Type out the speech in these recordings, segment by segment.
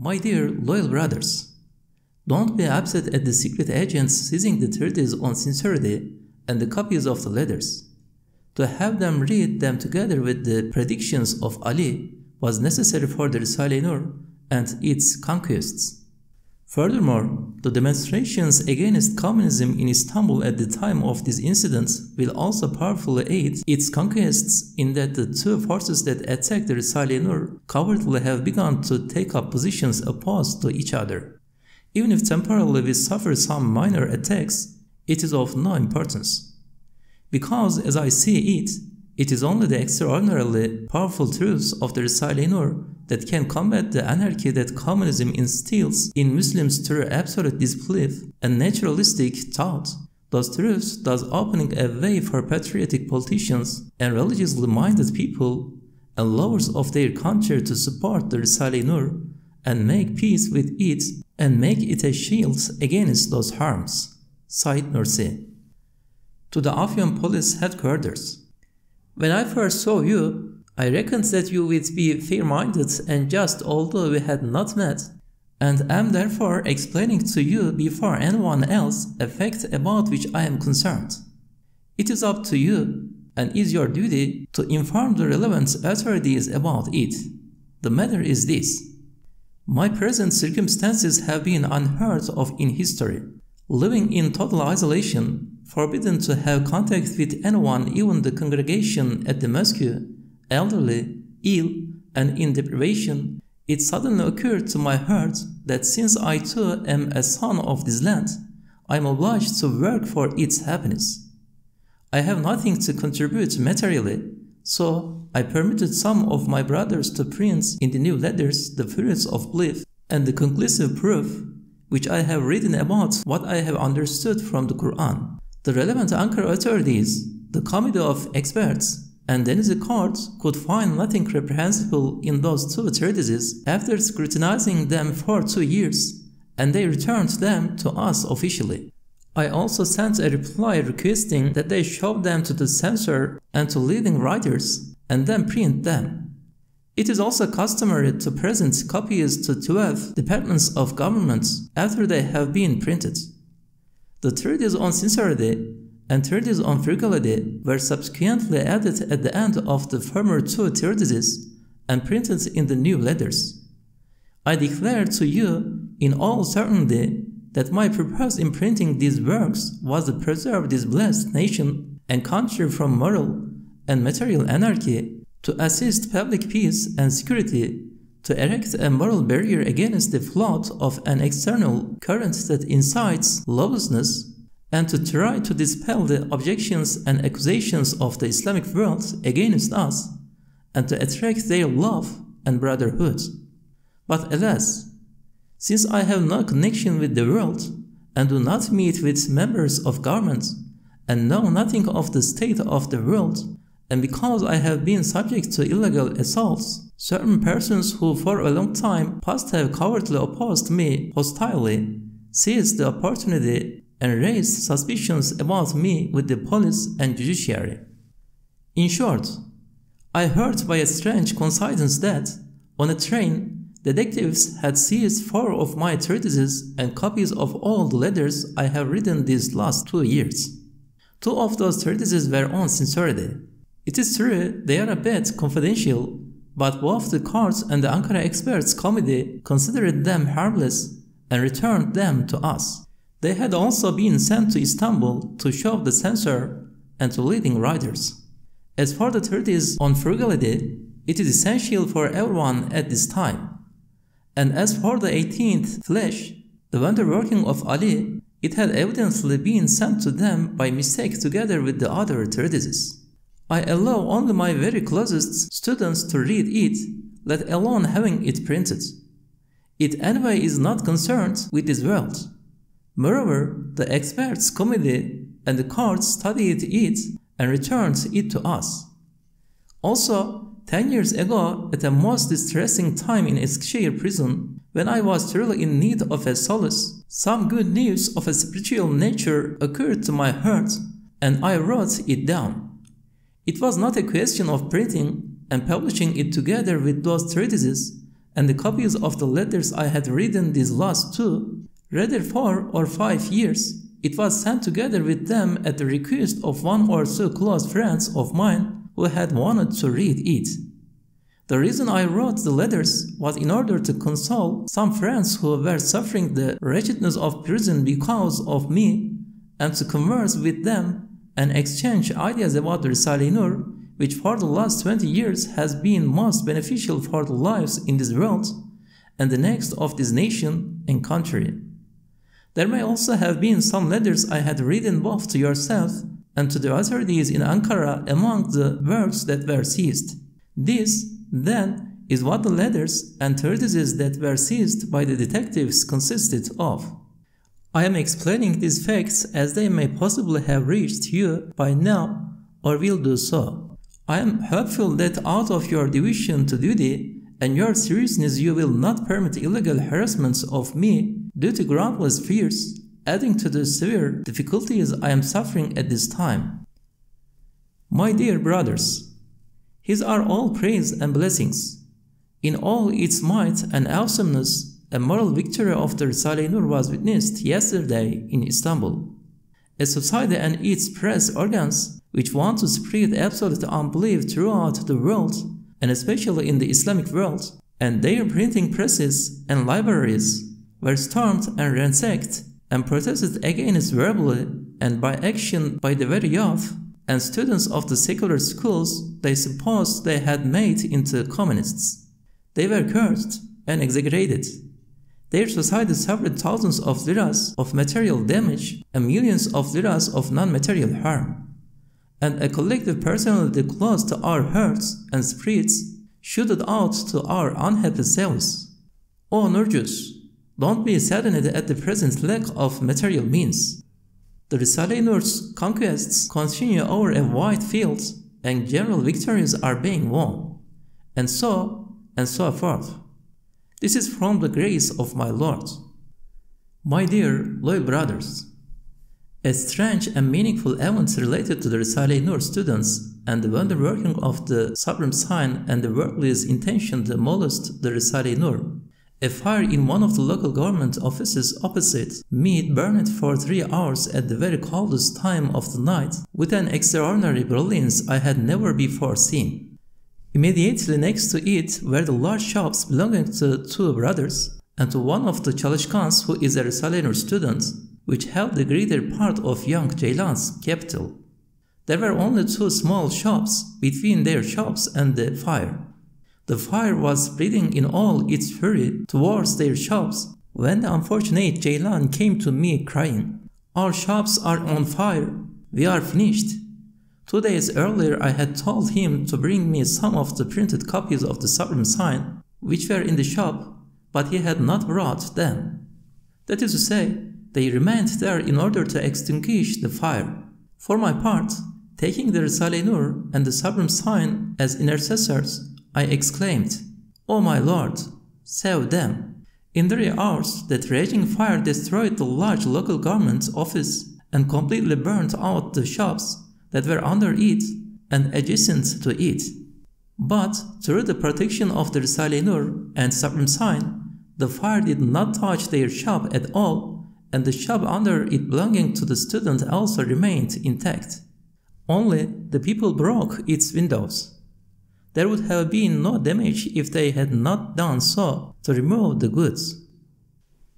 My dear loyal brothers, don't be upset at the secret agents seizing the treatise on sincerity and the copies of the letters. To have them read them together with the predictions of Ali was necessary for the Risale-i Nur and its conquests. Furthermore, the demonstrations against communism in Istanbul at the time of this incident will also powerfully aid its conquests, in that the two forces that attacked the Risale-i Nur covertly have begun to take up positions opposed to each other. Even if temporarily we suffer some minor attacks, it is of no importance. Because, as I see it, it is only the extraordinarily powerful truths of the Risale-i Nur that can combat the anarchy that communism instills in Muslims through absolute disbelief and naturalistic thought. Those truths thus opening a way for patriotic politicians and religiously minded people and lovers of their country to support the Risale-i Nur and make peace with it and make it a shield against those harms. Said Nursi. To the Afyon Police Headquarters. When I first saw you, I reckoned that you would be fair-minded and just, although we had not met, and am therefore explaining to you before anyone else a fact about which I am concerned. It is up to you, and is your duty, to inform the relevant authorities about it. The matter is this. My present circumstances have been unheard of in history. Living in total isolation, forbidden to have contact with anyone, even the congregation at the mosque, elderly, ill, and in deprivation, it suddenly occurred to my heart that since I too am a son of this land, I am obliged to work for its happiness. I have nothing to contribute materially, so I permitted some of my brothers to print in the new letters the fruits of belief and the conclusive proof, which I have written about what I have understood from the Qur'an. The relevant Ankara authorities, the committee of experts, and then the court could find nothing reprehensible in those two treatises after scrutinizing them for 2 years, and they returned them to us officially. I also sent a reply requesting that they show them to the censor and to leading writers, and then print them. It is also customary to present copies to 12 departments of government after they have been printed. The treatise on sincerity and treatise on frugality were subsequently added at the end of the former 2 treatises and printed in the new letters. I declare to you in all certainty that my purpose in printing these works was to preserve this blessed nation and country from moral and material anarchy, to assist public peace and security, to erect a moral barrier against the flood of an external current that incites lawlessness, and to try to dispel the objections and accusations of the Islamic world against us, and to attract their love and brotherhood. But alas, since I have no connection with the world, and do not meet with members of government, and know nothing of the state of the world, and because I have been subject to illegal assaults, certain persons who for a long time past have covertly opposed me hostilely seized the opportunity and raised suspicions about me with the police and judiciary. In short, I heard by a strange coincidence that, on a train, detectives had seized 4 of my treatises and copies of all the letters I have written these last 2 years. 2 of those treatises were on sincerity. It is true they are a bit confidential, but both the courts and the Ankara Experts Committee considered them harmless and returned them to us. They had also been sent to Istanbul to show the censor and to leading writers. As for the treatise on frugality, it is essential for everyone at this time. And as for the 18th flesh, the wonder-working of Ali, it had evidently been sent to them by mistake together with the other treatises. I allow only my very closest students to read it, let alone having it printed. It anyway is not concerned with this world. Moreover, the experts committee and the court studied it and returned it to us. Also, 10 years ago, at a most distressing time in Eskişehir prison, when I was truly in need of a solace, some good news of a spiritual nature occurred to my heart, and I wrote it down. It was not a question of printing and publishing it together with those treatises, and the copies of the letters I had written these last 2, rather 4 or 5 years, it was sent together with them at the request of 1 or 2 close friends of mine who had wanted to read it. The reason I wrote the letters was in order to console some friends who were suffering the wretchedness of prison because of me, and to converse with them and exchange ideas about the Risale-i Nur, which for the last 20 years has been most beneficial for the lives in this world and the next of this nation and country. There may also have been some letters I had written both to yourself and to the authorities in Ankara among the works that were seized. This, then, is what the letters and treatises that were seized by the detectives consisted of. I am explaining these facts as they may possibly have reached you by now or will do so. I am hopeful that out of your devotion to duty and your seriousness you will not permit illegal harassments of me due to groundless fears, adding to the severe difficulties I am suffering at this time. My dear brothers, His are all praise and blessings. In all its might and awesomeness, a moral victory of the Risale-i Nur was witnessed yesterday in Istanbul. A society and its press organs, which want to spread absolute unbelief throughout the world, and especially in the Islamic world, and their printing presses and libraries, were stormed and ransacked and protested against verbally and by action by the very youth and students of the secular schools they supposed they had made into communists. They were cursed and execrated. Their society suffered thousands of liras of material damage and millions of liras of non-material harm. And a collective personality close to our hearts and spirits shooted out to our unhappy selves. O Nurjus, don't be saddened at the present lack of material means. The Risale-i Nur's conquests continue over a wide field and general victories are being won, and so forth. This is from the grace of my Lord. My dear loyal brothers, a strange and meaningful event related to the Risale-i Nur students and the wonder-working of the supreme sign and the worldly's intention to molest the Risale-i Nur. A fire in one of the local government offices opposite me burned for 3 hours at the very coldest time of the night with an extraordinary brilliance I had never before seen. Immediately next to it were the large shops belonging to 2 brothers and to one of the Çalışkans who is a Risale-i Nur student, which held the greater part of young Ceylan's capital. There were only 2 small shops between their shops and the fire. The fire was spreading in all its fury towards their shops when the unfortunate Ceylan came to me crying, "Our shops are on fire, we are finished." 2 days earlier I had told him to bring me some of the printed copies of the supreme sign which were in the shop, but he had not brought them. That is to say, they remained there in order to extinguish the fire. For my part, taking the Risale-i Nur and the supreme sign as intercessors, I exclaimed, "O my Lord, save them." In 3 hours, that raging fire destroyed the large local government office and completely burnt out the shops that were under it and adjacent to it. But through the protection of the Risale-i Nur and supreme sign, the fire did not touch their shop at all, and the shop under it belonging to the student also remained intact. Only the people broke its windows. There would have been no damage if they had not done so to remove the goods.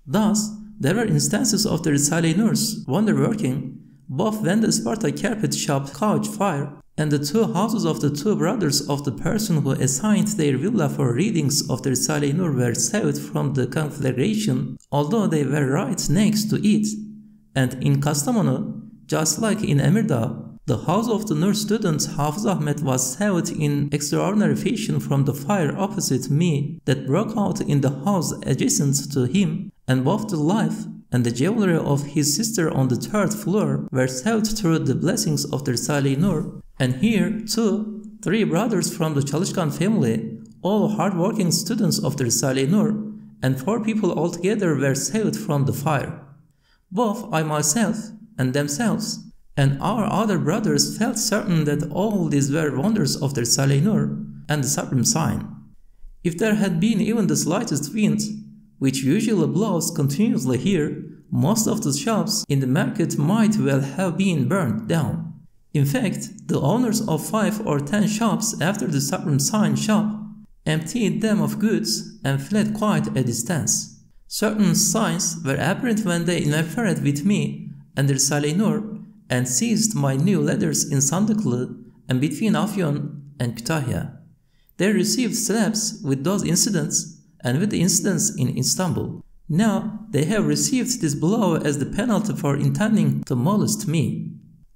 Thus, there were instances of the Risale-i Nur's wonder-working, both when the Sparta carpet shop caught fire and the 2 houses of the 2 brothers of the person who assigned their villa for readings of the Risale-i Nur were saved from the conflagration, although they were right next to it. And in Kastamonu, just like in Emirdağ, the house of the Nur student Hafız Ahmet was saved in extraordinary fashion from the fire opposite me that broke out in the house adjacent to him, and both the life and the jewelry of his sister on the 3rd floor were saved through the blessings of the Risale-i Nur. And here, too, 3 brothers from the Çalışkan family, all hard-working students of the Risale-i Nur, and 4 people altogether were saved from the fire. Both I myself and themselves and our other brothers felt certain that all these were wonders of the Risale-i Nur and the supreme sign. If there had been even the slightest wind, which usually blows continuously here, most of the shops in the market might well have been burned down. In fact, the owners of 5 or 10 shops after the supreme sign shop emptied them of goods and fled quite a distance. Certain signs were apparent when they interfered with me and the Risale-i Nur and seized my new letters in Sandıklı and between Afyon and Kütahya. They received slaps with those incidents and with the incidents in Istanbul. Now they have received this blow as the penalty for intending to molest me.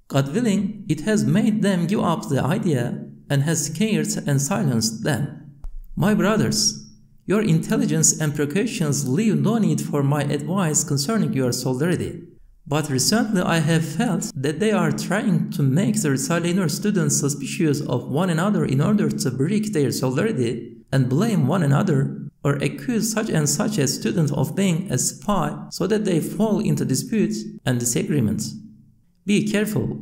God willing, it has made them give up the idea and has scared and silenced them. My brothers, your intelligence and precautions leave no need for my advice concerning your solidarity. But recently I have felt that they are trying to make the Risale-i Nur students suspicious of one another in order to break their solidarity and blame one another or accuse such and such a student of being a spy so that they fall into disputes and disagreements. Be careful.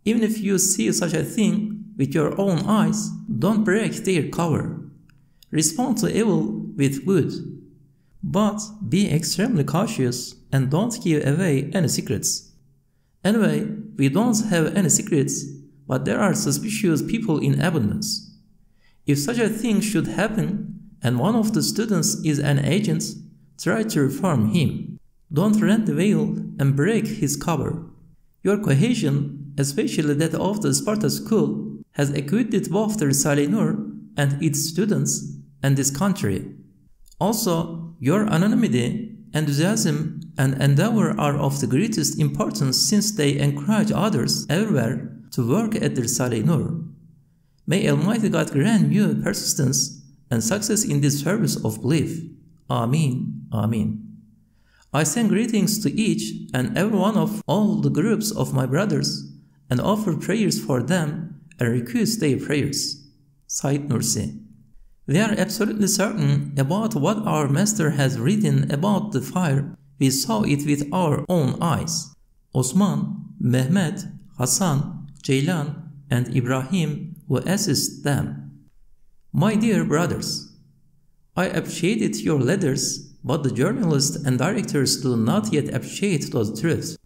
Even if you see such a thing with your own eyes, don't break their cover. Respond to evil with good. But be extremely cautious and don't give away any secrets. Anyway, we don't have any secrets, but there are suspicious people in abundance. If such a thing should happen, and one of the students is an agent, try to reform him. Don't rent the veil and break his cover. Your cohesion, especially that of the Sparta school, has acquitted both the Risale-i Nur and its students and this country. Also, your anonymity, enthusiasm, and endeavor are of the greatest importance since they encourage others everywhere to work at the Risale-i Nur. May Almighty God grant you persistence and success in this service of belief. Amin. Amin. I send greetings to each and every one of all the groups of my brothers and offer prayers for them and request their prayers. Said Nursi. We are absolutely certain about what our master has written about the fire. We saw it with our own eyes. Osman, Mehmet, Hasan, Ceylan, and Ibrahim will assist them. My dear brothers, I appreciated your letters, but the journalists and directors do not yet appreciate those truths.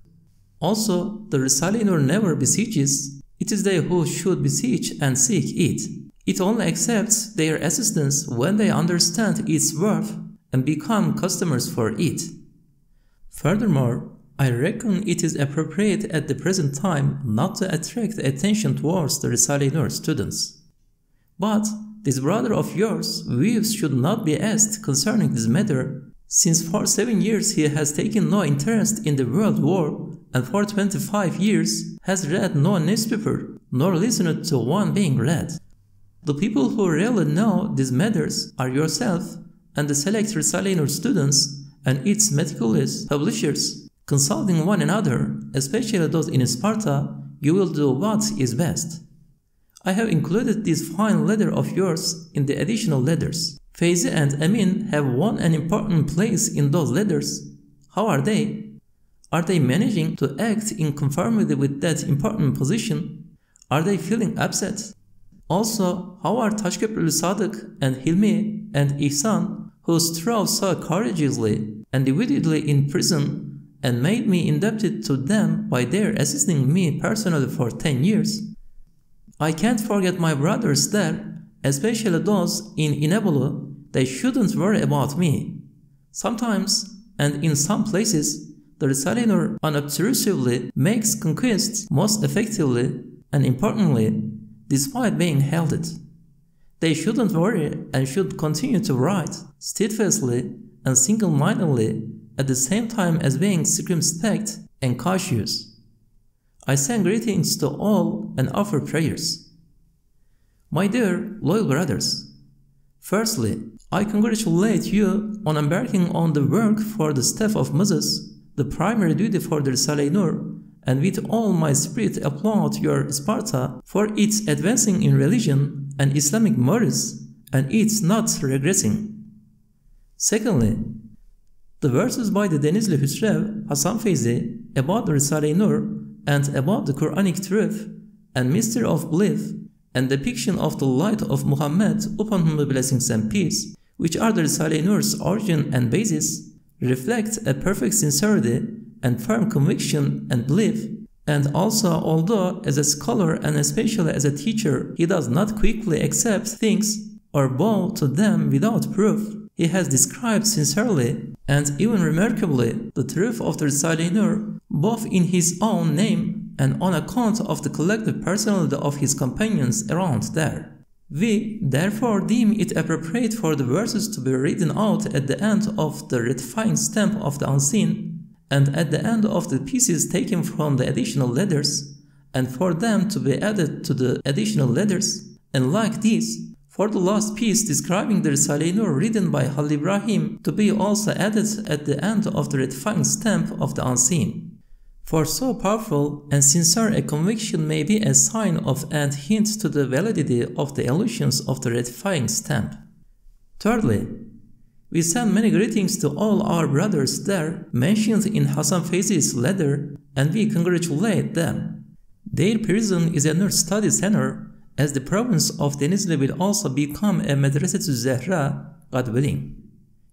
Also, the Risale-i Nur never beseeches. It is they who should beseech and seek it. It only accepts their assistance when they understand its worth and become customers for it. Furthermore, I reckon it is appropriate at the present time not to attract attention towards the Risale-i Nur students. But this brother of yours, views should not be asked concerning this matter, since for 7 years he has taken no interest in the world war and for 25 years has read no newspaper nor listened to one being read. The people who really know these matters are yourself and the select Risale-i Nur students and its meticulous publishers. Consulting one another, especially those in Sparta, you will do what is best. I have included this fine letter of yours in the additional letters. Feyzi and Emin have won an important place in those letters. How are they? Are they managing to act in conformity with that important position? Are they feeling upset? Also, how are Taşköprülü Sadık and Hilmi and İhsan, who strove so courageously and dividedly in prison and made me indebted to them by their assisting me personally for 10 years? I can't forget my brothers there, especially those in Inebolu. They shouldn't worry about me. Sometimes, and in some places, the Risale-i Nur unobtrusively makes conquests most effectively and importantly, despite being heralded. They shouldn't worry and should continue to write steadfastly and single-mindedly at the same time as being circumspect and cautious. I send greetings to all and offer prayers. My dear loyal brothers, firstly, I congratulate you on embarking on the work for the staff of Moses, the primary duty for the Risale-i Nur, and with all my spirit applaud your Sparta for its advancing in religion and Islamic morals and its not regressing. Secondly, the verses by the Denizli Hüsrev Hasan Feyzi about the Risale-i Nur and about the Qur'anic truth and mystery of belief and depiction of the light of Muhammad, upon whom be blessings and peace, which are the Risale-i Nur's origin and basis, reflect a perfect sincerity and firm conviction and belief. And also, although as a scholar and especially as a teacher, he does not quickly accept things or bow to them without proof, he has described sincerely and even remarkably the truth of the Risale-i Nur, both in his own name and on account of the collective personality of his companions around there. We therefore deem it appropriate for the verses to be written out at the end of the ratifying stamp of the unseen, and at the end of the pieces taken from the additional letters, and for them to be added to the additional letters, and like this, for the last piece describing the Risale-i Nur written by Halil Ibrahim to be also added at the end of the ratifying stamp of the unseen. For so powerful and sincere a conviction may be a sign of and hint to the validity of the allusions of the ratifying stamp. Thirdly, we send many greetings to all our brothers there mentioned in Hasan Feyzi's letter, and we congratulate them. Their prison is a nurse study center, as the province of Denizli will also become a Madrasat-u Zehra, God willing.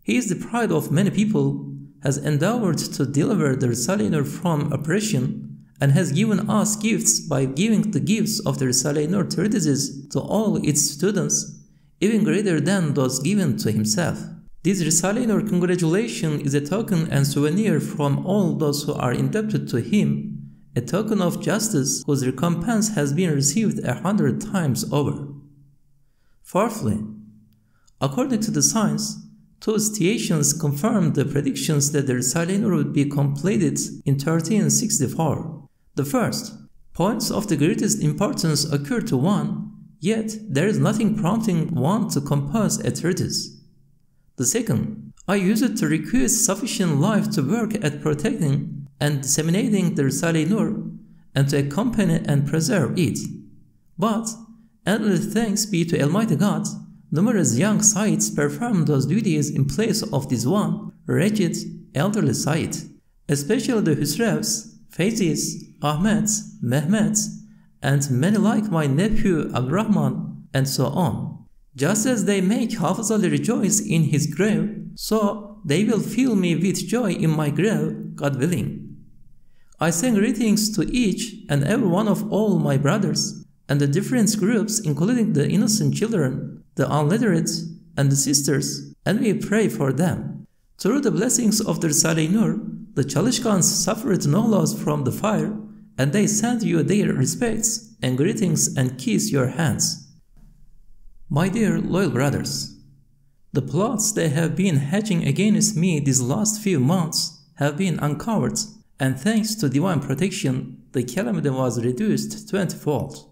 He is the pride of many people, has endeavored to deliver the Risale-i Nur from oppression, and has given us gifts by giving the gifts of the Risale-i Nur treatises to all its students, even greater than those given to himself. This Risale-i Nur congratulation is a token and souvenir from all those who are indebted to him, a token of justice whose recompense has been received 100 times over. Fourthly, according to the science, two stations confirmed the predictions that the Risale-i Nur would be completed in 1364. The first, points of the greatest importance occur to one, yet there is nothing prompting one to compose a treatise. The second, I use it to request sufficient life to work at protecting and disseminating the Risale-i Nur, and to accompany and preserve it. But, endless thanks be to Almighty God, numerous young Sayyids perform those duties in place of this one wretched elderly Sayyid, especially the Husrevs, Feyzis, Ahmeds, Mehmeds, and many like my nephew Abdurrahman, and so on. Just as they make Hafiz Ali rejoice in his grave, so they will fill me with joy in my grave, God willing. I send greetings to each and every one of all my brothers, and the different groups including the innocent children, the unlettered, and the sisters, and we pray for them. Through the blessings of the Risale-i Nur, the Çalışkans suffered no loss from the fire, and they send you their respects and greetings and kiss your hands. My dear loyal brothers, the plots they have been hatching against me these last few months have been uncovered, and thanks to divine protection, the calamity was reduced 20-fold.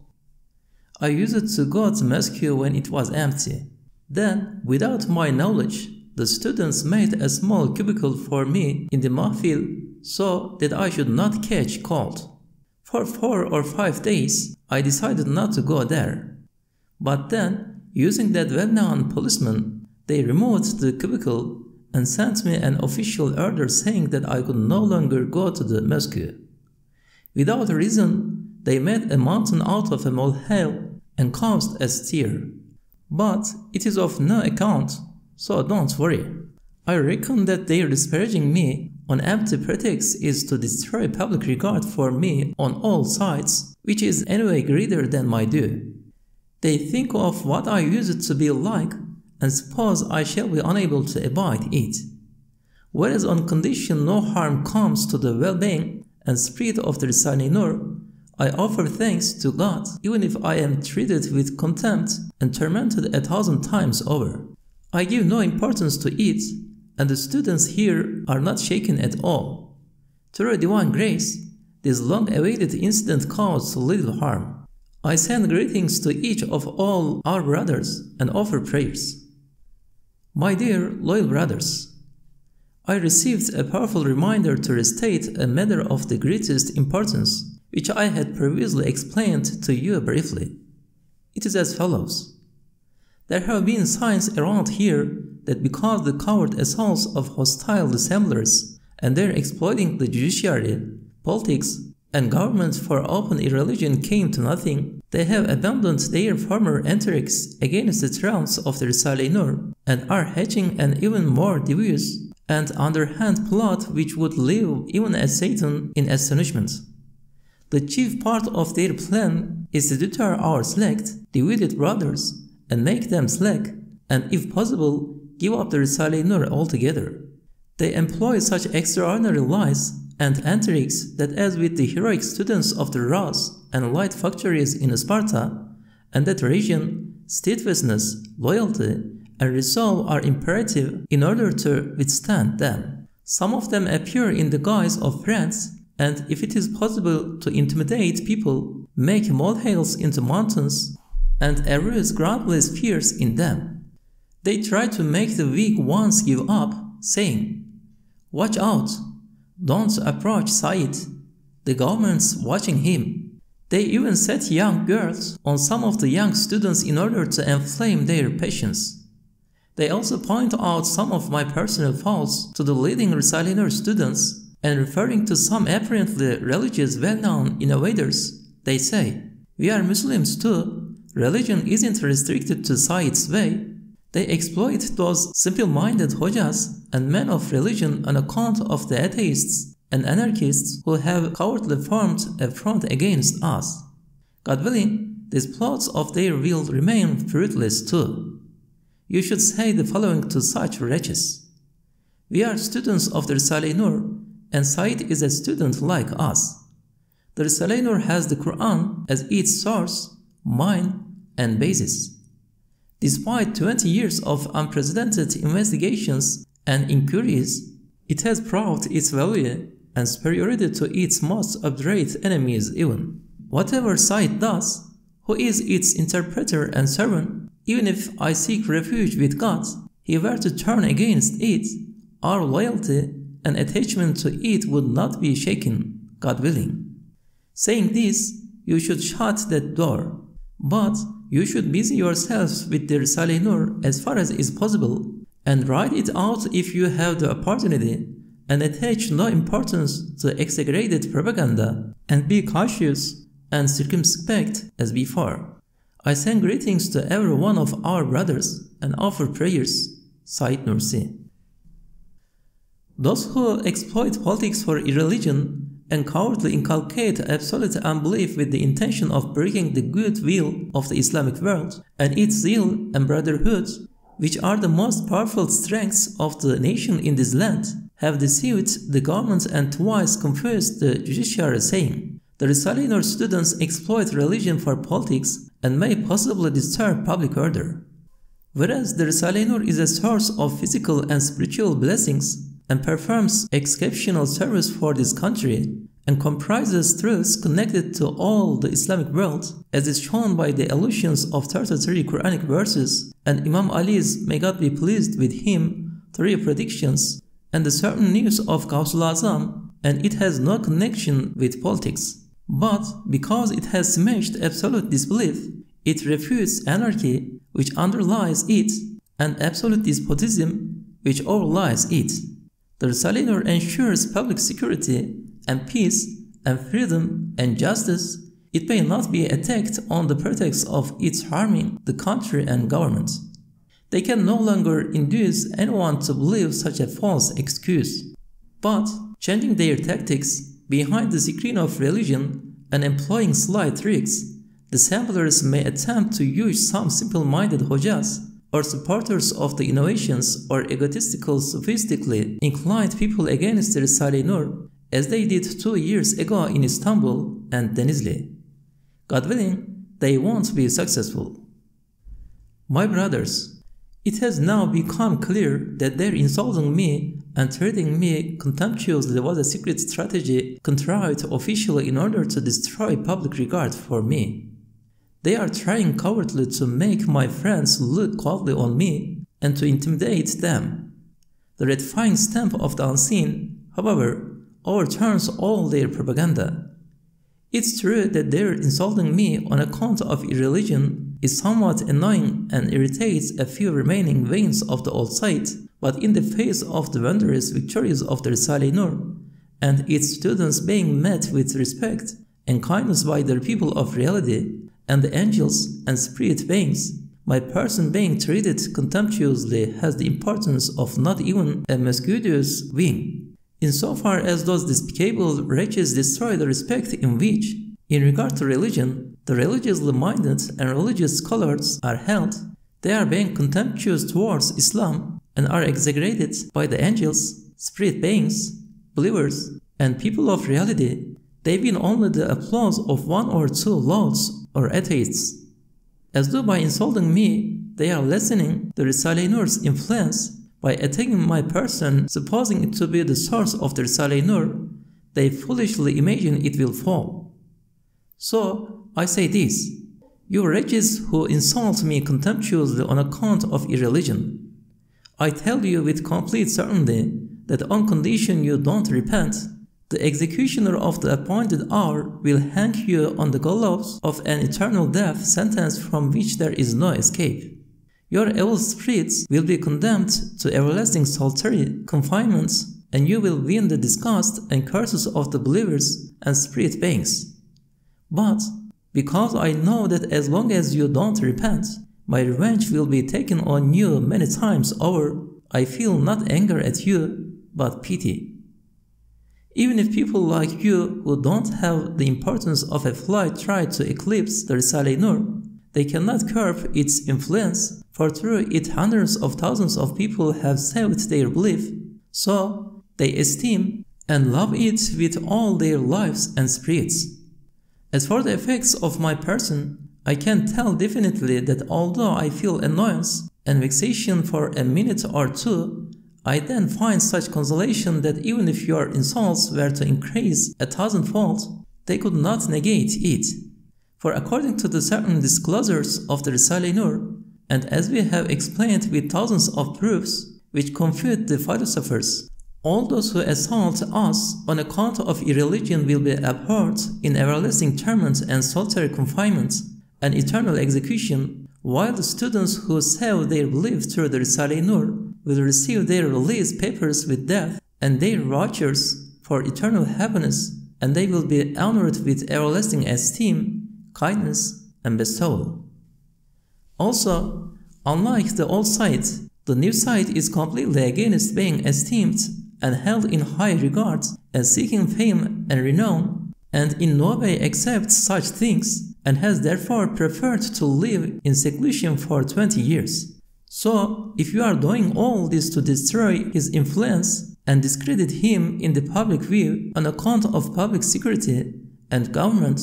I used it to go to mosque when it was empty. Then, without my knowledge, the students made a small cubicle for me in the mahfil so that I should not catch cold. For 4 or 5 days, I decided not to go there. But then, using that well-known policeman, they removed the cubicle and sent me an official order saying that I could no longer go to the mosque. Without reason, they made a mountain out of a molehill and caused a stir. But it is of no account, so don't worry. I reckon that their disparaging me on empty pretext is to destroy public regard for me on all sides, which is anyway greater than my due. They think of what I used to be like, and suppose I shall be unable to abide it. Whereas on condition no harm comes to the well-being and spirit of the Risale-i Nur, I offer thanks to God even if I am treated with contempt and tormented 1,000 times over. I give no importance to it, and the students here are not shaken at all. Through divine grace, this long-awaited incident caused little harm. I send greetings to each of all our brothers and offer prayers. My dear loyal brothers, I received a powerful reminder to restate a matter of the greatest importance, which I had previously explained to you briefly. It is as follows. There have been signs around here that because the covert assaults of hostile dissemblers and their exploiting the judiciary, politics, and government for open irreligion came to nothing, They have abandoned their former intrigues against the thrones of the Risale-i Nur and are hatching an even more devious and underhand plot which would leave even a Satan in astonishment. The chief part of their plan is to deter our select, divided brothers and make them slack, and if possible, give up the Risale-i Nur altogether. They employ such extraordinary lies and intrigues that, as with the heroic students of the Ras and light factories in Sparta and that region, steadfastness, loyalty, and resolve are imperative in order to withstand them. Some of them appear in the guise of friends, and if it is possible to intimidate people, make molehills into mountains, and arouse groundless fears in them. They try to make the weak ones give up, saying, "Watch out! Don't approach Said. The government's watching him." They even set young girls on some of the young students in order to inflame their passions. They also point out some of my personal faults to the leading Risale-i Nur students, and referring to some apparently religious well-known innovators, they say, "We are Muslims too. Religion isn't restricted to Said's way." They exploit those simple-minded hojas and men of religion on account of the atheists and anarchists who have cowardly formed a front against us. God willing, these plots of their will remain fruitless too. You should say the following to such wretches: "We are students of the Risale-i Nur, and Said is a student like us. The Risale-i Nur has the Qur'an as its source, mind, and basis. Despite 20 years of unprecedented investigations and inquiries, it has proved its value and superiority to its most obdurate enemies even. Whatever Said does, who is its interpreter and servant, even if I seek refuge with God, he were to turn against it, our loyalty and attachment to it would not be shaken, God willing." Saying this, you should shut that door, but you should busy yourselves with the Risale-i Nur as far as is possible, and write it out if you have the opportunity, and attach no importance to exaggerated propaganda, and be cautious and circumspect as before. I send greetings to every one of our brothers and offer prayers. Said Nursi. Those who exploit politics for irreligion and cowardly inculcate absolute unbelief with the intention of breaking the goodwill of the Islamic world and its zeal and brotherhood, which are the most powerful strengths of the nation in this land, have deceived the government and twice confused the judiciary, saying, "The Risale-i Nur students exploit religion for politics and may possibly disturb public order." Whereas the Risale-i Nur is a source of physical and spiritual blessings, and performs exceptional service for this country, and comprises truths connected to all the Islamic world, as is shown by the allusions of 33 Qur'anic verses, and Imam Ali's, may God be pleased with him, 3 predictions, and the certain news of Qawsul Azam, and it has no connection with politics. But because it has smashed absolute disbelief, it refutes anarchy, which underlies it, and absolute despotism, which overlies it. The Risale-i Nur ensures public security and peace and freedom and justice. It may not be attacked on the pretext of its harming the country and government. They can no longer induce anyone to believe such a false excuse. But, changing their tactics behind the screen of religion and employing sly tricks, the samplers may attempt to use some simple-minded hojas or supporters of the innovations or egotistical sophistically inclined people against the Risale-i Nur, as they did 2 years ago in Istanbul and Denizli. God willing, they won't be successful. My brothers, it has now become clear that their insulting me and treating me contemptuously was a secret strategy contrived officially in order to destroy public regard for me. They are trying cowardly to make my friends look coldly on me and to intimidate them. The ratifying stamp of the unseen, however, overturns all their propaganda. It's true that their insulting me on account of irreligion is somewhat annoying and irritates a few remaining veins of the old site, but in the face of the wondrous victories of the Risale-i Nur, and its students being met with respect and kindness by the people of reality, and the angels and spirit beings, my person being treated contemptuously has the importance of not even a mosquito's wing, insofar as those despicable wretches destroy the respect in which, in regard to religion, the religiously minded and religious scholars are held. They are being contemptuous towards Islam and are exaggerated by the angels, spirit beings, believers, and people of reality. They win only the applause of one or two lords or atheists. As though by insulting me, they are lessening the Risale-i Nur's influence by attacking my person, supposing it to be the source of the Risale-i Nur, they foolishly imagine it will fall. So, I say this: you wretches who insult me contemptuously on account of irreligion, I tell you with complete certainty that on condition you don't repent, the executioner of the appointed hour will hang you on the gallows of an eternal death sentence from which there is no escape. Your evil spirits will be condemned to everlasting solitary confinements, and you will win the disgust and curses of the believers and spirit beings. But because I know that as long as you don't repent, my revenge will be taken on you many times over, I feel not anger at you, but pity. Even if people like you who don't have the importance of a fly try to eclipse the Risale-i Nur, they cannot curb its influence, for through it hundreds of thousands of people have saved their belief, so they esteem and love it with all their lives and spirits. As for the effects of my person, I can tell definitely that although I feel annoyance and vexation for a minute or two, I then find such consolation that even if your insults were to increase 1,000-fold, they could not negate it. For according to the certain disclosures of the Risale-i Nur, and as we have explained with thousands of proofs which confute the philosophers, all those who assault us on account of irreligion will be abhorred in everlasting torment and solitary confinement and eternal execution, while the students who save their belief through the Risale-i Nur will receive their release papers with death and their vouchers for eternal happiness, and they will be honored with everlasting esteem, kindness, and bestowal. Also, unlike the old site, the new site is completely against being esteemed and held in high regard and seeking fame and renown, and in no way accepts such things, and has therefore preferred to live in seclusion for 20 years. So, if you are doing all this to destroy his influence and discredit him in the public view on account of public security and government,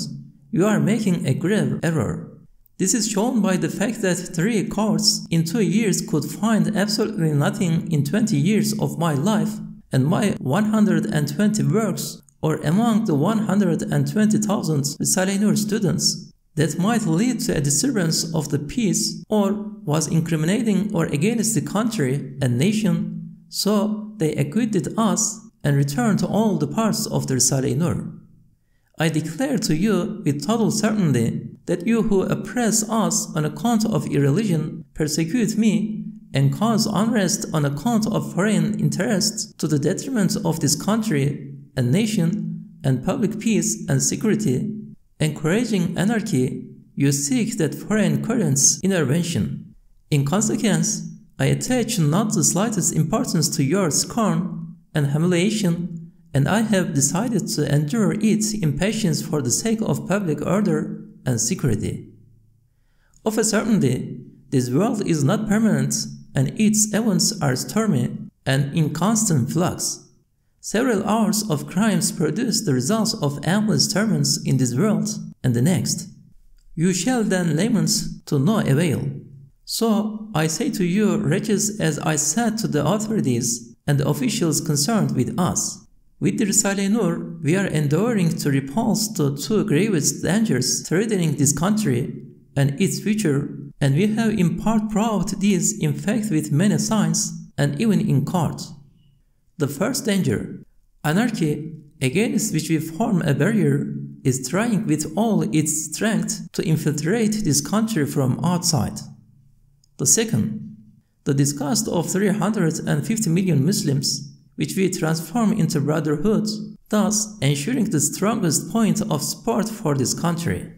you are making a grave error. This is shown by the fact that 3 courts in 2 years could find absolutely nothing in 20 years of my life, and my 120 works, or among the 120,000 Risale-i Nur students, that might lead to a disturbance of the peace or was incriminating or against the country and nation, so they acquitted us and returned to all the parts of the Risale-i Nur. I declare to you with total certainty that you who oppress us on account of irreligion, persecute me, and cause unrest on account of foreign interests to the detriment of this country and nation and public peace and security, encouraging anarchy, you seek that foreign current's intervention. In consequence, I attach not the slightest importance to your scorn and humiliation, and I have decided to endure it in patience for the sake of public order and security. Of a certainty, this world is not permanent, and its events are stormy and in constant flux. Several hours of crimes produce the results of endless torments in this world and the next. You shall then lament to no avail. So I say to you, wretches, as I said to the authorities and the officials concerned with us, with the Risale-i Nur, we are endeavoring to repulse the 2 gravest dangers threatening this country and its future, and we have in part proved this in fact with many signs and even in court. The first danger, anarchy, against which we form a barrier, is trying with all its strength to infiltrate this country from outside. The second, the disgust of 350 million Muslims, which we transform into brotherhood, thus ensuring the strongest point of support for this country.